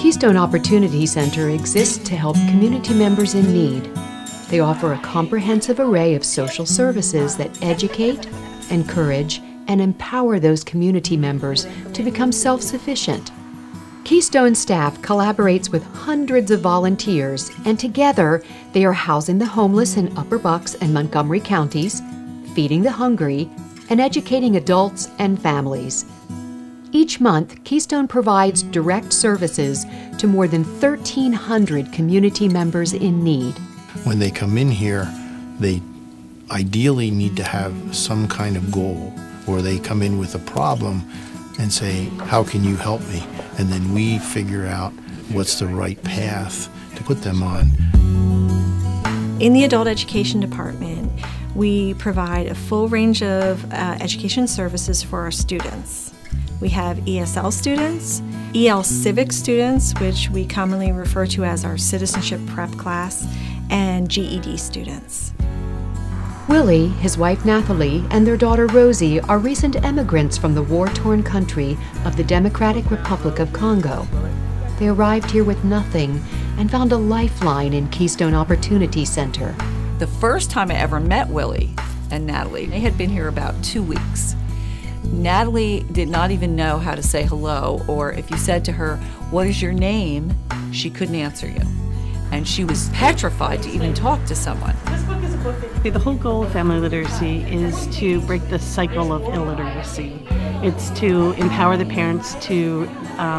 Keystone Opportunity Center exists to help community members in need. They offer a comprehensive array of social services that educate, encourage, and empower those community members to become self-sufficient. Keystone staff collaborates with hundreds of volunteers, and together they are housing the homeless in Upper Bucks and Montgomery counties, feeding the hungry, and educating adults and families. Each month, Keystone provides direct services to more than 1,300 community members in need. When they come in here, they ideally need to have some kind of goal, or they come in with a problem and say, how can you help me? And then we figure out what's the right path to put them on. In the Adult Education Department, we provide a full range of education services for our students. We have ESL students, EL Civic students, which we commonly refer to as our citizenship prep class, and GED students. Willie, his wife Nathalie, and their daughter Rosie are recent emigrants from the war-torn country of the Democratic Republic of Congo. They arrived here with nothing and found a lifeline in Keystone Opportunity Center. The first time I ever met Willie and Natalie, they had been here about 2 weeks. Natalie did not even know how to say hello, or if you said to her, "What is your name?" she couldn't answer you. And she was petrified to even talk to someone. The whole goal of family literacy is to break the cycle of illiteracy. It's to empower the parents to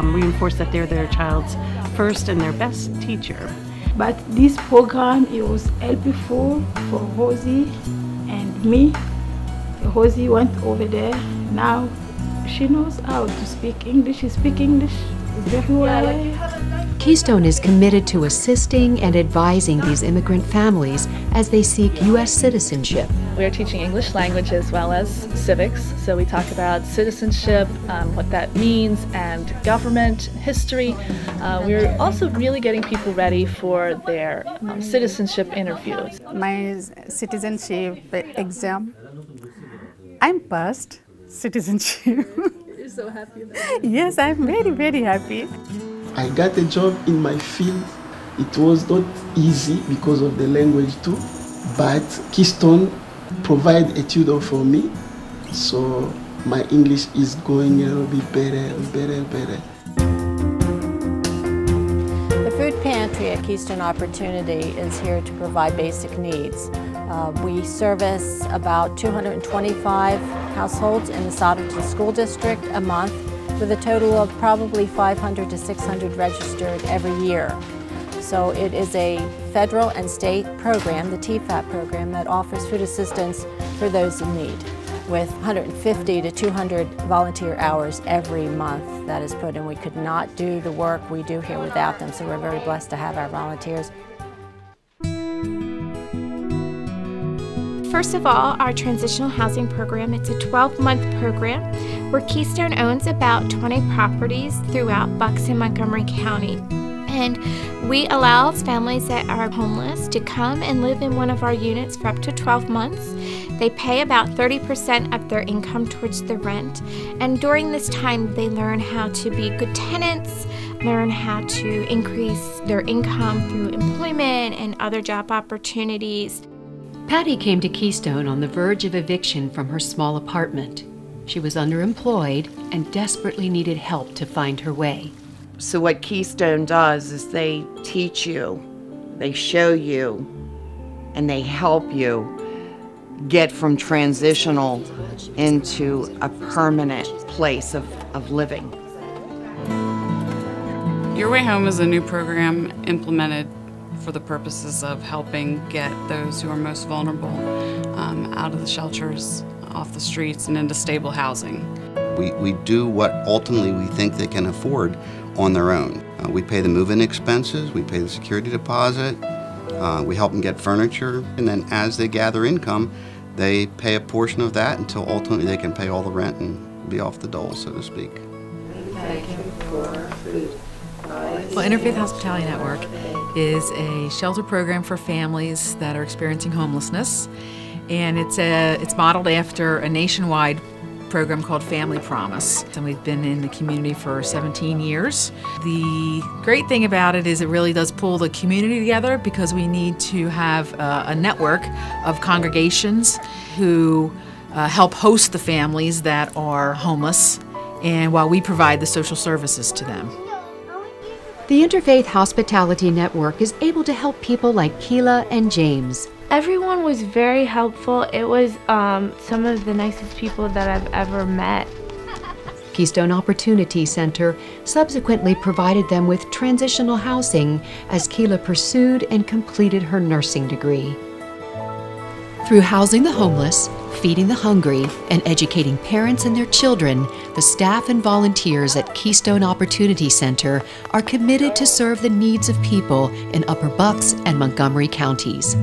reinforce that they're their child's first and their best teacher. But this program, it was helpful for Rosie and me. Rosie went over there. Now she knows how to speak English. She speaks English very well. Keystone is committed to assisting and advising these immigrant families as they seek U.S. citizenship. We are teaching English language as well as civics, so we talk about citizenship, what that means, and government, history. We're also really getting people ready for their citizenship interviews. My citizenship exam, I'm passed citizenship. You're so happy about it. Yes, I'm very, very happy. I got a job in my field. It was not easy because of the language too, but Keystone provide a tutor for me, so my English is going a little bit better. The food pantry at Keystone Opportunity is here to provide basic needs. We service about 225 households in the Sodderton School District a month, with a total of probably 500 to 600 registered every year. So it is a federal and state program, the TFAP program, that offers food assistance for those in need, with 150 to 200 volunteer hours every month that is put in. We could not do the work we do here without them, so we're very blessed to have our volunteers. First of all, our transitional housing program, it's a 12-month program where Keystone owns about 20 properties throughout Bucks and Montgomery County. And we allow families that are homeless to come and live in one of our units for up to 12 months. They pay about 30% of their income towards the rent. And during this time, they learn how to be good tenants, learn how to increase their income through employment and other job opportunities. Patty came to Keystone on the verge of eviction from her small apartment. She was underemployed and desperately needed help to find her way. So what Keystone does is they teach you, they show you, and they help you get from transitional into a permanent place of living. Your Way Home is a new program implemented for the purposes of helping get those who are most vulnerable out of the shelters, off the streets, and into stable housing. We do what ultimately we think they can afford on their own. We pay the move-in expenses, we pay the security deposit, we help them get furniture, and then as they gather income, they pay a portion of that until ultimately they can pay all the rent and be off the dole, so to speak. Well, Interfaith Hospitality Network is a shelter program for families that are experiencing homelessness, and it's modeled after a nationwide program called Family Promise, and we've been in the community for 17 years. The great thing about it is it really does pull the community together, because we need to have a network of congregations who help host the families that are homeless, and while we provide the social services to them. The Interfaith Hospitality Network is able to help people like Keela and James. Everyone was very helpful. It was some of the nicest people that I've ever met. Keystone Opportunity Center subsequently provided them with transitional housing as Keela pursued and completed her nursing degree. Through housing the homeless, feeding the hungry, and educating parents and their children, the staff and volunteers at Keystone Opportunity Center are committed to serve the needs of people in Upper Bucks and Montgomery counties.